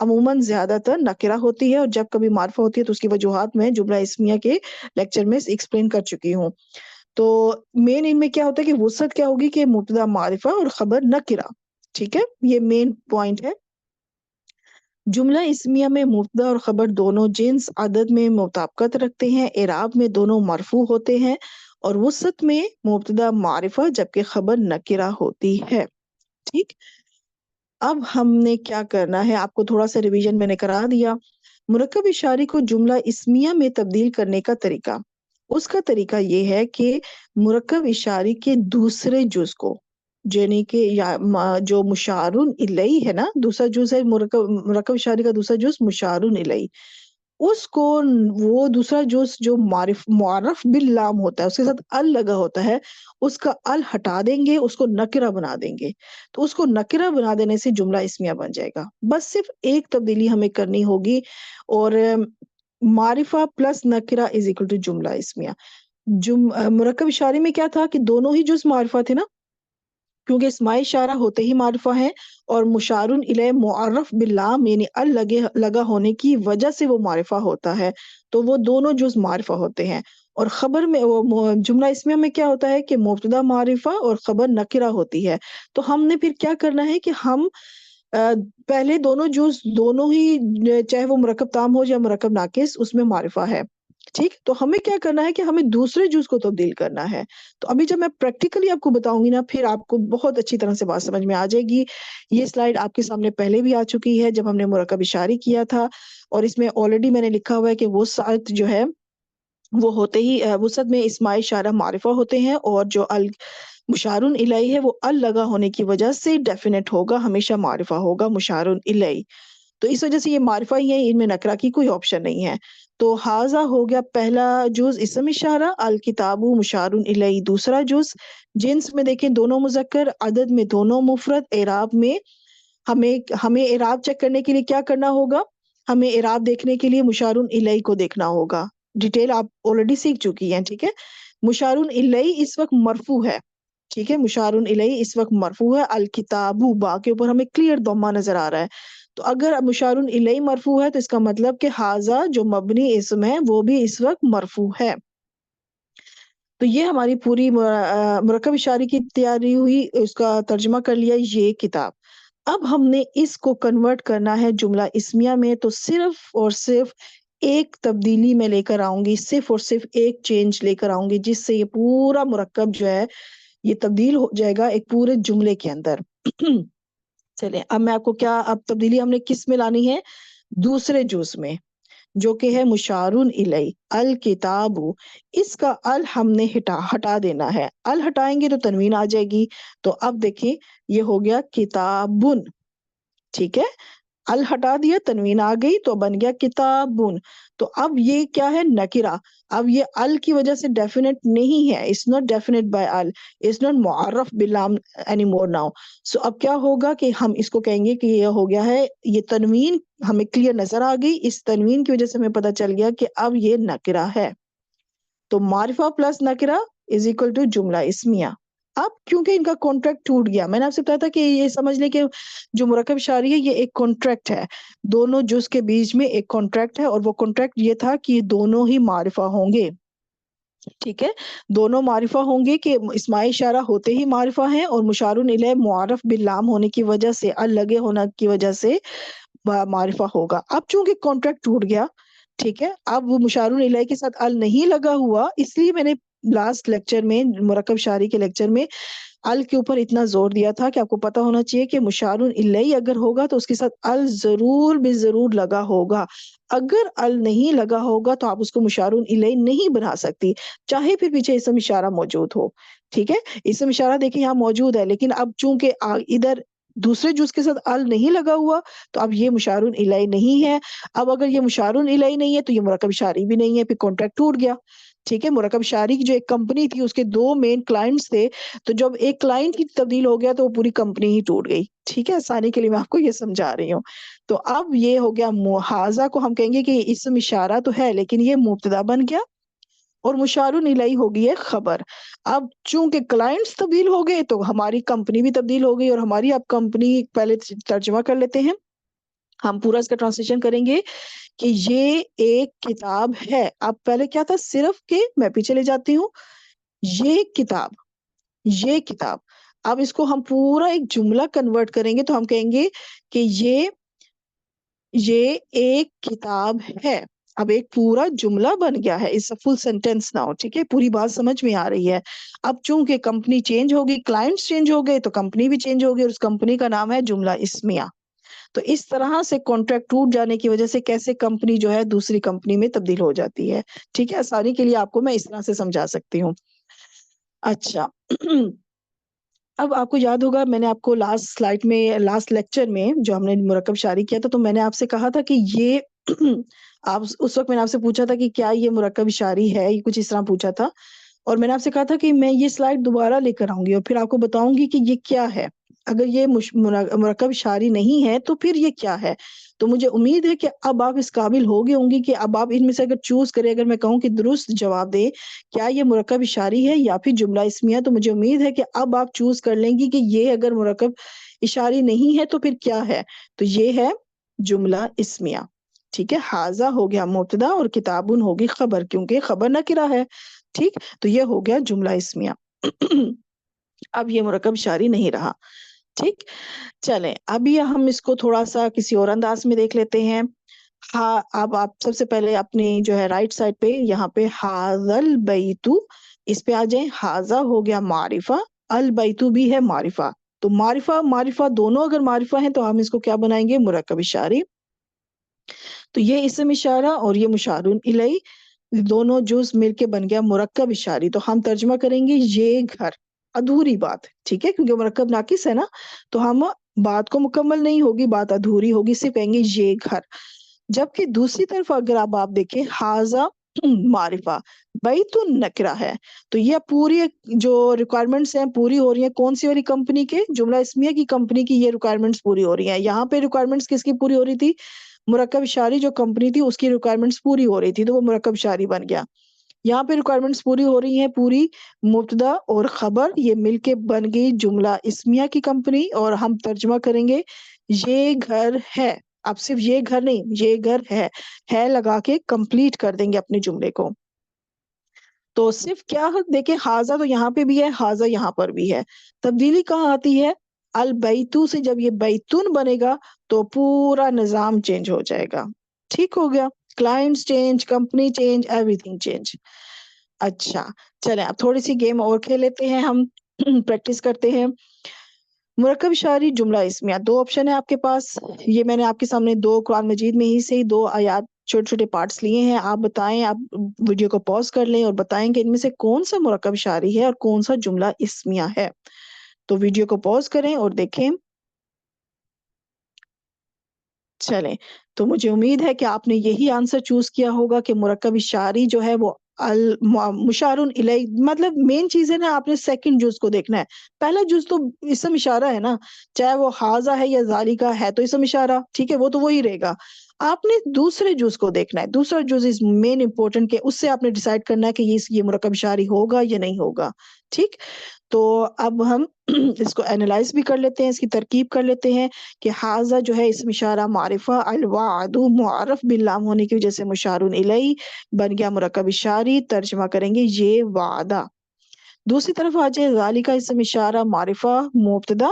عموماً زیادہ تر نکرہ ہوتی ہے، اور جب کبھی معرفہ ہوتی ہے تو اس کی وجوہات میں جملہ اسمیہ کے لیکچر میں ایکسپلین کر چکی ہوں۔ تو مین ان میں کیا ہوتا ہے کہ وسعت کیا ہوگی کہ مبتدا معرفہ اور خبر نکرہ، ٹھیک ہے، یہ مین پوائنٹ ہے۔ جملہ اسمیہ میں مبتدا اور خبر دونوں جنس عدد میں مطابقت رکھتے ہیں، اعراب میں دونوں مرفوع ہوتے ہیں، اور وسعت میں مبتدا معرفہ جبکہ خبر نکرہ ہوتی ہے، ٹھیک۔ اب ہم نے کیا کرنا ہے، آپ کو تھوڑا سا ریویژن میں نے کرا دیا۔ مرکب اشاری کو جملہ اسمیہ میں تبدیل کرنے کا طریقہ، اس کا طریقہ یہ ہے کہ مرکب اشاری کے دوسرے جز کو، یعنی کہ جو مشارون الیہ ہے نا، دوسرا جز ہے مرکب اشاری کا دوسرا جز مشارون الیہ، اس کو وہ دوسرا جز جو معرف باللام ہوتا ہے، اس کے ساتھ ال لگا ہوتا ہے، اس کا ال ہٹا دیں گے، اس کو نکرہ بنا دیں گے، تو اس کو نکرہ بنا دینے سے جملہ اسمیہ بن جائے گا۔ بس صرف ایک تبدیلی ہمیں کرنی ہوگی، اور معرفہ پلس نکرہ از اکول ٹو جملہ اسمیہ۔ مرکب اشاری میں کیا تھا کہ دونوں ہی جز معرفہ تھے نا، کیونکہ اسماء اشارہ ہوتے ہی معرفہ ہیں، اور مشارون الیہ معرف باللام یعنی ال لگا ہونے کی وجہ سے وہ معرفہ ہوتا ہے، تو وہ دونوں جز معرفہ ہوتے ہیں۔ اور خبر میں جملہ اسمیہ میں کیا ہوتا ہے کہ مبتدا معرفہ اور خبر نکرہ ہوتی ہے، تو ہم نے پھر کیا کرنا ہے کہ ہم پہلے دونوں جز دونوں ہی، چاہے وہ مرکب تام ہو یا مرکب ناقص، اس میں معرفہ ہے، ٹھیک۔ تو ہمیں کیا کرنا ہے کہ ہمیں دوسرے جز کو تبدیل کرنا ہے۔ تو ابھی جب میں پریکٹیکلی آپ کو بتاؤں گی نا، پھر آپ کو بہت اچھی طرح سے بات سمجھ میں آ جائے گی۔ یہ سلائیڈ آپ کے سامنے پہلے بھی آ چکی ہے جب ہم نے مرکب اشاری کیا تھا، اور اس میں آلریڈی میں نے لکھا ہوا ہے کہ وہ ساتھ جو ہے وہ ہوتے ہی وسعت میں اسماء اشارہ معرفہ ہوتے ہیں، اور جو مشارون الیہ ہے وہ ال لگا ہونے کی وجہ سے ڈیفینیٹ ہوگا، ہمیشہ معرفہ ہوگا مشارون الیہ، تو اس وجہ سے یہ معرفہ ہی ہے، ان میں نکرہ کی کوئی آپشن نہیں ہے۔ تو حاضہ ہو گیا پہلا جز اسم اشارہ، الکتاب مشارون الیہ دوسرا جز، جنس میں دیکھیں دونوں مذکر، عدد میں دونوں مفرد، اعراب میں ہمیں اعراب چیک کرنے کے لیے کیا کرنا ہوگا، ہمیں اعراب دیکھنے کے لیے مشارون الیہ کو دیکھنا ہوگا، ڈیٹیل آپ آلریڈی سیکھ چکی ہیں، ٹھیک ہے۔ مشارون الیہ اس وقت مرفوع ہے، ٹھیک ہے، مشارون الیہ اس وقت مرفوع ہے، الکتاب با کے اوپر ہمیں کلیئر ضمہ نظر آ رہا ہے، تو اگر مشارون الیہ مرفوع ہے تو اس کا مطلب کہ حاضہ جو مبنی اسم ہے وہ بھی اس وقت مرفوع ہے۔ تو یہ ہماری پوری مرکب اشاری کی تیاری ہوئی، اس کا ترجمہ کر لیا یہ کتاب۔ اب ہم نے اس کو کنورٹ کرنا ہے جملہ اسمیہ میں، تو صرف اور صرف ایک تبدیلی میں لے کر آؤں گی، صرف اور صرف ایک چینج لے کر آؤں گی، جس سے یہ پورا مرکب جو ہے یہ تبدیل ہو جائے گا ایک پورے جملے کے اندر۔ چلیں اب میں آپ کو اب تبدیلی ہم نے کس میں لانی ہے، دوسرے جز میں، جو کہ ہے مشارون الیہ الکتاب، اس کا ال ہم نے ہٹا دینا ہے، ال ہٹائیں گے تو تنوین آ جائے گی، تو اب دیکھیں یہ ہو گیا کتابن، ٹھیک ہے، ال ہٹا دیا تنوین آ گئی تو بن گیا کتابن، تو اب یہ کیا ہے نکرہ، اب یہ ال کی وجہ سے ڈیفینیٹ نہیں ہے، it's not definite by ال، it's not Maariful باللام anymore now، سو اب کیا ہوگا کہ ہم اس کو کہیں گے کہ یہ ہو گیا ہے، یہ تنوین ہمیں کلیئر نظر آ گئی، اس تنوین کی وجہ سے ہمیں پتہ چل گیا کہ اب یہ نکرہ ہے، تو معرفہ پلس نکرہ از اکول ٹو جملہ اسمیہ۔ اب کیونکہ ان کا کانٹریکٹ ٹوٹ گیا، میں نے آپ سے بتایا تھا کہ یہ سمجھ لیں کہ جو مرکب اشاری ہے یہ ایک کانٹریکٹ ہے، دونوں جز کے بیچ میں ایک کانٹریکٹ ہے، اور وہ کانٹریکٹ یہ تھا کہ دونوں ہی معرفہ ہوں گے، ٹھیک ہے، دونوں معرفہ ہوں گے کہ اسماء اشارہ ہوتے ہی معرفہ ہیں، اور مشارون الیہ معرف باللام ہونے کی وجہ سے، ال لگے ہونے کی وجہ سے معرفہ ہوگا۔ اب چونکہ کانٹریکٹ ٹوٹ گیا، ٹھیک ہے، اب وہ مشارون الیہ کے ساتھ ال نہیں لگا ہوا، اس لیے میں نے لاسٹ لیکچر میں مرکب اشاری کے لیکچر میں ال کے اوپر اتنا زور دیا تھا کہ آپ کو پتا ہونا چاہیے کہ مشارون الیہ اگر ہوگا تو اس کے ساتھ ال ضرور بے ضرور لگا ہوگا، اگر ال نہیں لگا ہوگا تو آپ اس کو مشارون الیہ نہیں بنا سکتی، چاہے پھر پیچھے اسم اشارہ موجود ہو، ٹھیک ہے، اسم اشارہ دیکھیں یہاں موجود ہے، لیکن اب چونکہ ادھر دوسرے جز کے ساتھ ال نہیں لگا ہوا تو اب یہ مشارون الیہ نہیں ہے، اب اگر یہ مشارون الیہ نہیں ہے تو یہ مرکب اشاری بھی نہیں ہے، پھر کانٹریکٹ ٹوٹ گیا، ٹھیک ہے۔ مرکب اشاری کی جو ایک کمپنی تھی اس کے دو مین کلائنٹس تھے، تو جب ایک کلائنٹ کی تبدیل ہو گیا تو وہ پوری کمپنی ہی ٹوٹ گئی، ٹھیک ہے، آسانی کے لیے میں آپ کو یہ سمجھا رہی ہوں۔ تو اب یہ ہو گیا حاضہ کو ہم کہیں گے کہ یہ اسم اشارہ تو ہے لیکن یہ مبتدا بن گیا، اور مشارون الیہ ہوگی ہے خبر۔ اب چونکہ کلائنٹس تبدیل ہو گئے تو ہماری کمپنی بھی تبدیل ہو گئی، اور ہماری اب کمپنی پہلے ترجمہ کر لیتے ہیں، ہم پورا اس کا ٹرانسلیشن کریں گے کہ یہ ایک کتاب ہے. اب پہلے کیا تھا؟ صرف کہ میں پیچھے لے جاتی ہوں، یہ کتاب، یہ کتاب. اب اس کو ہم پورا ایک جملہ کنورٹ کریں گے تو ہم کہیں گے کہ یہ ایک کتاب ہے. اب ایک پورا جملہ بن گیا ہے. اس فل سینٹینس ناؤ. ٹھیک ہے، پوری بات سمجھ میں آ رہی ہے. اب چونکہ کمپنی چینج ہوگی، کلائنٹس چینج ہو گئے، تو کمپنی بھی چینج ہوگی، اور اس کمپنی کا نام ہے جملہ اسمیہ. تو اس طرح سے کانٹریکٹ ٹوٹ جانے کی وجہ سے کیسے کمپنی جو ہے دوسری کمپنی میں تبدیل ہو جاتی ہے. ٹھیک ہے، آسانی کے لیے آپ کو میں اس طرح سے سمجھا سکتی ہوں. اچھا اب آپ کو یاد ہوگا، میں نے آپ کو لاسٹ لیکچر میں جو ہم نے مرکب شعری کیا تھا، تو میں نے آپ سے کہا تھا کہ یہ آپ اس وقت میں نے آپ سے پوچھا تھا کہ کیا یہ مرکب شعری ہے، یہ کچھ اس طرح پوچھا تھا. اور میں نے آپ سے کہا تھا کہ میں یہ سلائیڈ دوبارہ لے کر آؤں گی اور پھر آپ کو بتاؤں گی کہ یہ کیا ہے. اگر یہ مرکب شعری نہیں ہے تو پھر یہ کیا ہے. تو مجھے امید ہے کہ اب آپ اس قابل ہو گئے ہوں گی کہ اب آپ ان میں سے اگر چوز کریں، اگر میں کہوں کہ درست جواب دے کیا یہ مرکب اشاری ہے یا پھر جملہ اسمیہ، تو مجھے امید ہے کہ اب آپ چوز کر لیں گی کہ یہ اگر مرکب اشاری نہیں ہے تو پھر کیا ہے. تو یہ ہے جملہ اسمیہ. ٹھیک ہے، حاضہ ہو گیا مبتدا اور کتابن ہوگی خبر، کیونکہ خبر نکرہ ہے. ٹھیک، تو یہ ہو گیا جملہ اسمیہ. اب یہ مرکب شعری نہیں رہا. ٹھیک، چلیں ابھی ہم اس کو تھوڑا سا کسی اور انداز میں دیکھ لیتے ہیں. ہاں، اب آپ سب سے پہلے اپنی جو ہے رائٹ سائڈ پہ یہاں پہ حاضل بیتو، اس پہ آ جائیں. حاضہ ہو گیا معرفہ، البیتو بھی ہے معرفہ. تو معرفہ دونوں اگر معرفہ ہیں تو ہم اس کو کیا بنائیں گے؟ مرکب اشاری. تو یہ اسم اشارہ اور یہ مشارون الیہ دونوں جز مل کے بن گیا مرکب اشاری. تو ہم ترجمہ کریں گے یہ گھر. ادھوری بات، ٹھیک ہے، کیونکہ مرکب ناقص ہے نا، تو ہم بات کو مکمل نہیں ہوگی، بات ادھوری ہوگی، صرف کہیں گے یہ گھر. جبکہ دوسری طرف اگر آپ دیکھیں حاضہ معرفہ، بیت نکرہ ہے. تو یہ پوری جو ریکوائرمنٹس ہیں پوری ہو رہی ہیں کون سی والی کمپنی کے؟ جملہ اسمیہ کی کمپنی کی یہ ریکوائرمنٹس پوری ہو رہی ہیں. یہاں پہ ریکوائرمنٹس کس کی پوری ہو رہی تھی؟ مرکب اشاری جو کمپنی تھی اس کی ریکوائرمنٹس پوری ہو رہی تھی، تو وہ مرکب اشاری بن گیا. یہاں پہ ریکوائرمنٹس پوری ہو رہی ہیں، پوری مبتدا اور خبر یہ مل کے بن گئی جملہ اسمیہ کی کمپنی. اور ہم ترجمہ کریں گے یہ گھر ہے. اب صرف یہ گھر نہیں، یہ گھر ہے لگا کے کمپلیٹ کر دیں گے اپنے جملے کو. تو صرف کیا دیکھیں، حاضہ تو یہاں پہ بھی ہے، حاضہ یہاں پر بھی ہے. تبدیلی کہاں آتی ہے؟ البیتو سے جب یہ بیتون بنے گا تو پورا نظام چینج ہو جائے گا. ٹھیک ہو گیا، clients change, company change, every thing change. اچھا چلیں اب تھوڑی سی گیم اور کھیل لیتے ہیں، ہم پریکٹس کرتے ہیں. مرکب اشاری جملہ اسمیہ، دو آپشن ہے آپ کے پاس. یہ میں نے آپ کے سامنے دو قرآن مجید میں ہی سے دو آیات چھوٹے چھوٹے پارٹس لیے ہیں. آپ بتائیں، آپ ویڈیو کو پاز کر لیں اور بتائیں کہ ان میں سے کون سا مرکب اشاری ہے اور کون سا جملہ اسمیہ ہے. تو ویڈیو کو پاز کریں اور دیکھیں. چلیں، تو مجھے امید ہے کہ آپ نے یہی آنسر چوز کیا ہوگا کہ مرکب اشاری جو ہے وہ مشارون الیہ، مطلب مین چیز ہے نا، آپ نے سیکنڈ جز کو دیکھنا ہے. پہلا جز تو اسم اشارہ ہے نا، چاہے وہ حاضہ ہے یا ذالکہ ہے تو اسم اشارہ، ٹھیک ہے، وہ تو وہی رہے گا. آپ نے دوسرے جز کو دیکھنا ہے. دوسرا جز از مین امپورٹنٹ، کہ اس سے آپ نے ڈیسائیڈ کرنا ہے کہ یہ مرکب اشاری ہوگا یا نہیں ہوگا. ٹھیک، تو اب ہم اس کو اینالائز بھی کر لیتے ہیں، اس کی ترکیب کر لیتے ہیں. کہ حاضہ جو ہے اسم اشارہ معرفہ، الوعد معرف باللام ہونے کی وجہ سے مشارون الیہ بن گیا مرکب اشاری. ترجمہ کریں گے یہ وعدہ. دوسری طرف آ جائے ذالکہ اسم اشارہ معرفہ مبتدا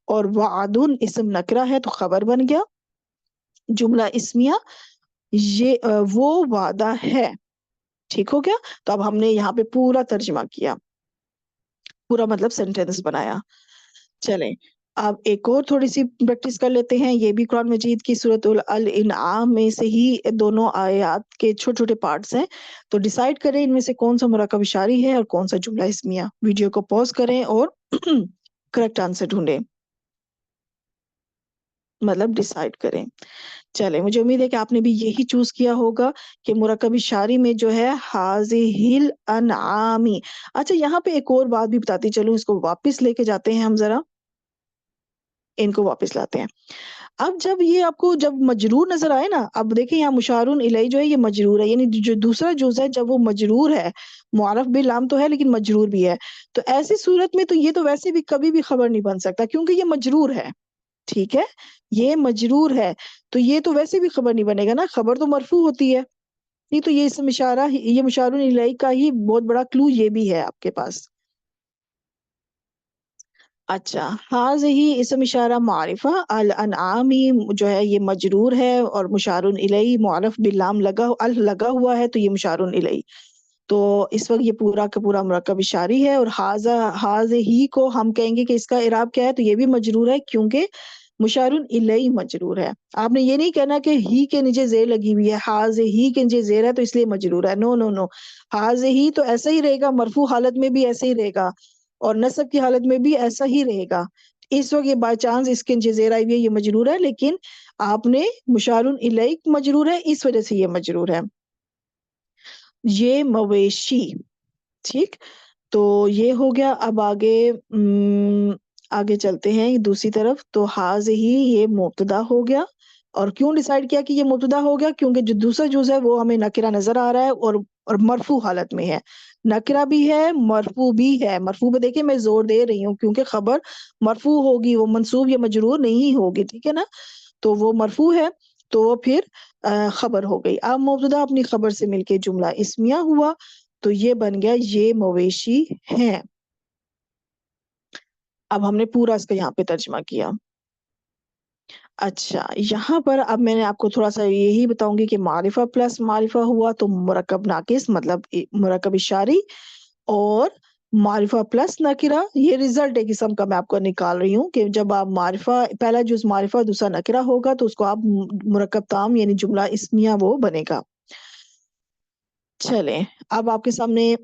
اور وعدن اسم نکرہ ہے تو خبر بن گیا جملہ اسمیہ، یہ وہ وعدہ ہے. ٹھیک ہو گیا. تو اب ہم نے یہاں پہ پورا ترجمہ کیا، پورا مطلب سینٹینس بنایا. چلیں اب ایک اور تھوڑی سی پریکٹس کر لیتے ہیں. یہ بھی قرآن مجید کی سورۃ الانعام میں سے ہی دونوں آیات کے چھوٹے چھوٹے پارٹس ہیں. تو ڈیسائیڈ کریں ان میں سے کون سا مرکب اشاری ہے اور کون سا جملہ اسمیہ. ویڈیو کو پاز کریں اور کریکٹ آنسر ڈھونڈیں، مطلب ڈیسائیڈ کریں. چلے، مجھے امید ہے کہ آپ نے بھی یہی چوز کیا ہوگا کہ مرکب اشاری میں جو ہے حاذہ الانعامی. اچھا یہاں پہ ایک اور بات بھی بتاتی چلوں، اس کو واپس لے کے جاتے ہیں ہم، ذرا ان کو واپس لاتے ہیں. اب جب یہ آپ کو جب مجرور نظر آئے نا، اب دیکھیں یہاں مشارون الیہ جو ہے یہ مجرور ہے، یعنی جو دوسرا جز ہے جب وہ مجرور ہے، معرف باللام تو ہے لیکن مجرور بھی ہے، تو ایسی صورت میں تو یہ تو ویسے بھی کبھی بھی خبر نہیں بن سکتا کیونکہ یہ مجرور ہے. ٹھیک ہے، یہ مجرور ہے. تو یہ تو ویسے بھی خبر نہیں بنے گا نا، خبر تو مرفوع ہوتی ہے نہیں، تو یہ اسم اشارہ، یہ مشار الیہ کا ہی بہت بڑا کلو یہ بھی ہے آپ کے پاس۔ اچھا، ہی اسم اشارہ معرفہ، الانعام جو ہے یہ مجرور ہے، اور مشار الیہ معرف باللام لگا ہوا ہے، تو یہ مشار الیہ، تو اس وقت یہ پورا کا پورا مرکب اشاری ہے۔ اور حاض ہی کو ہم کہیں گے کہ اس کا اعراب کیا ہے، تو یہ بھی مجرور ہے کیونکہ مشار الیہ مجرور ہے۔ آپ نے یہ نہیں کہنا کہ ہی کے نیچے زیر لگی ہوئی ہے، حاض ہی کے نیچے زیر ہے تو اس لیے مجرور ہے، نو نو نو، حاض ہی تو ایسا ہی رہے گا، مرفوع حالت میں بھی ایسا ہی رہے گا، اور نصب کی حالت میں بھی ایسا ہی رہے گا۔ اس وقت یہ بائی چانس اس کے نیچے زیر آئی ہوئی ہے، یہ مجرور ہے، لیکن آپ نے مشار الیہ مجرور ہے، اس وجہ سے یہ مجرور ہے۔ یہ مویشی، ٹھیک، تو یہ ہو گیا۔ اب آگے چلتے ہیں دوسری طرف، تو حاض ہی یہ مبتدا ہو گیا، اور کیوں ڈیسائیڈ کیا کہ یہ مبتدا ہو گیا، کیونکہ جو دوسرا جز ہے وہ ہمیں نکرہ نظر آ رہا ہے، اور مرفوع حالت میں ہے، نکرہ بھی ہے مرفوع بھی ہے۔ مرفوع پہ دیکھیں میں زور دے رہی ہوں کیونکہ خبر مرفوع ہوگی، وہ منصوب یا مجرور نہیں ہوگی، ٹھیک ہے نا، تو وہ مرفوع ہے، تو وہ پھر خبر ہو گئی۔ اب مبتدا اپنی خبر سے مل کے جملہ اسمیہ ہوا، تو یہ بن گیا یہ مویشی ہیں۔ اب ہم نے پورا اس کا یہاں پہ ترجمہ کیا۔ اچھا، یہاں پر اب میں نے آپ کو تھوڑا سا یہی بتاؤں گی کہ معرفہ پلس معرفہ ہوا تو مرکب ناقص، مطلب مرکب اشاری، اور معرفہ پلس نکرہ یہ رزلٹ ایک قسم کا میں آپ کو نکال رہی ہوں کہ جب آپ معرفہ، پہلا جز معرفہ دوسرا نکرہ ہوگا تو اس کو آپ مرکب تام یعنی جملہ اسمیہ وہ بنے گا۔ چلیں، اب آپ کے سامنے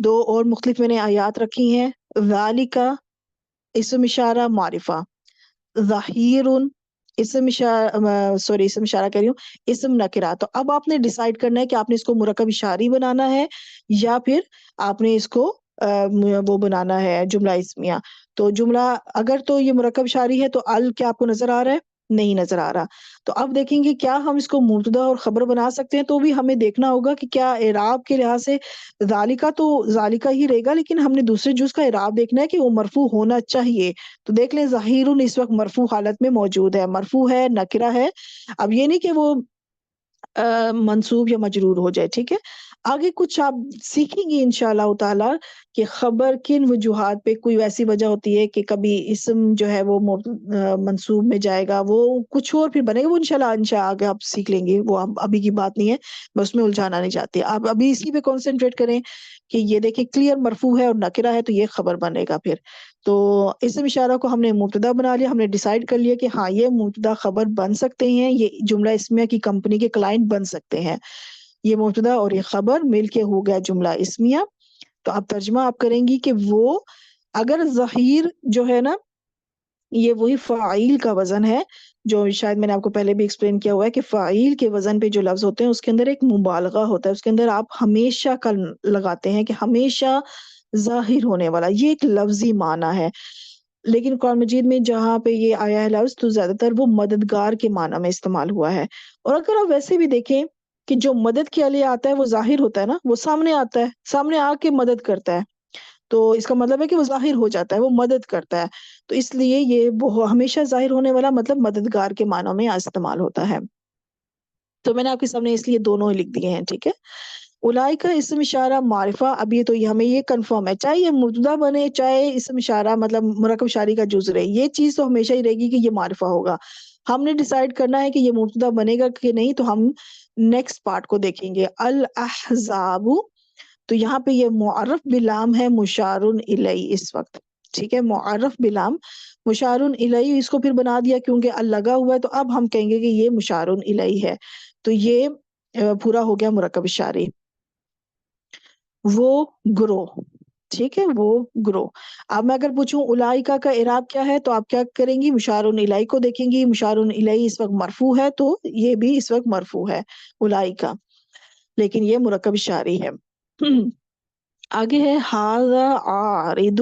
دو اور مختلف میں نے آیات رکھی ہیں۔ ذالک اسم اشارہ معرفہ، ظہیر اسم اشارہ، اسم اشارہ کہہ رہی ہوں، اسم نکرہ، تو اب آپ نے ڈیسائیڈ کرنا ہے کہ آپ نے اس کو مرکب اشاری بنانا ہے یا پھر آپ نے اس کو وہ بنانا ہے جملہ اسمیہ۔ تو جملہ اگر تو یہ مرکب اشاری ہے تو ال کیا آپ کو نظر آ رہا ہے؟ نہیں نظر آ رہا، تو اب دیکھیں گے کیا ہم اس کو مبتدا اور خبر بنا سکتے ہیں، تو بھی ہمیں دیکھنا ہوگا کہ کیا اعراب کے لحاظ سے ذالکہ تو ذالکہ ہی رہے گا، لیکن ہم نے دوسرے جز کا اعراب دیکھنا ہے کہ وہ مرفوع ہونا چاہیے۔ تو دیکھ لیں ظہیر اس وقت مرفوع حالت میں موجود ہے، مرفوع ہے، نکرہ ہے، اب یہ نہیں کہ وہ منصوب یا مجرور ہو جائے، ٹھیک ہے۔ آگے کچھ آپ سیکھیں گی انشاءاللہ تعالی کہ خبر کن وجوہات پہ، کوئی ویسی وجہ ہوتی ہے کہ کبھی اسم جو ہے وہ منصوب میں جائے گا، وہ کچھ اور پھر بنے گا، وہ انشاءاللہ آگے آپ سیکھ لیں گے، وہ ابھی کی بات نہیں ہے، میں اس میں الجھانا نہیں چاہتی، آپ ابھی اسی پہ کانسنٹریٹ کریں کہ یہ دیکھیں کلیئر مرفوع ہے اور نکرہ ہے تو یہ خبر بنے گا پھر۔ تو اسم اشارہ کو ہم نے مبتدا بنا لیا، ہم نے ڈیسائیڈ کر لیا کہ ہاں یہ مبتدا خبر بن سکتے ہیں، یہ جملہ اسمیہ کی کمپنی کے کلائنٹ بن سکتے ہیں، یہ مبتدا اور یہ خبر مل کے ہو گیا جملہ اسمیہ۔ تو آپ ترجمہ آپ کریں گی کہ وہ اگر ظہیر جو ہے نا یہ وہی فاعل کا وزن ہے، جو شاید میں نے آپ کو پہلے بھی ایکسپلین کیا ہوا ہے کہ فاعل کے وزن پہ جو لفظ ہوتے ہیں اس کے اندر ایک مبالغہ ہوتا ہے، اس کے اندر آپ ہمیشہ کا لگاتے ہیں کہ ہمیشہ ظاہر ہونے والا، یہ ایک لفظی معنی ہے، لیکن قرآن مجید میں جہاں پہ یہ آیا ہے لفظ تو زیادہ تر وہ مددگار کے معنی میں استعمال ہوا ہے۔ اور اگر آپ ویسے بھی دیکھیں کہ جو مدد کے لیے آتا ہے وہ ظاہر ہوتا ہے نا، وہ سامنے آتا ہے، سامنے آ کے مدد کرتا ہے، تو اس کا مطلب ہے کہ وہ ظاہر ہو جاتا ہے، وہ مدد کرتا ہے، تو اس لیے یہ ہمیشہ ظاہر ہونے والا مطلب مددگار کے معنوں میں استعمال ہوتا ہے۔ تو میں نے آپ کے سامنے اس لیے دونوں ہی لکھ دیے ہیں، ٹھیک ہے۔ اولئک کا اسم اشارہ معرفہ، اب یہ تو ہمیں یہ کنفرم ہے، چاہے یہ مبتدا بنے چاہے اسم اشارہ مطلب مرکب اشاری کا جز رہے، یہ چیز تو ہمیشہ ہی رہے گی کہ یہ معرفہ ہوگا۔ ہم نے ڈیسائیڈ کرنا ہے کہ یہ مبتدا بنے گا کہ نہیں، تو ہم نیکسٹ پارٹ کو دیکھیں گے۔ الاحزاب، تو یہاں پہ یہ معرف بلام ہے مشار الیہ اس وقت، ٹھیک ہے، معرف بلام مشار الیہ، اس کو پھر بنا دیا کیونکہ ال لگا ہوا ہے، تو اب ہم کہیں گے کہ یہ مشار الیہ ہے، تو یہ پورا ہو گیا مرکب اشاری۔ وہ گروہ، ٹھیک ہے، وہ گروہ۔ اب میں اگر پوچھوں اولئک کا اعراب کیا ہے تو آپ کیا کریں گی؟ مشار الیہ کو دیکھیں گی، مشار الیہ اس وقت مرفوع ہے تو یہ بھی اس وقت مرفوع ہے اولئک، لیکن یہ مرکب اشاری ہے۔ آگے ہے ھذا عارض،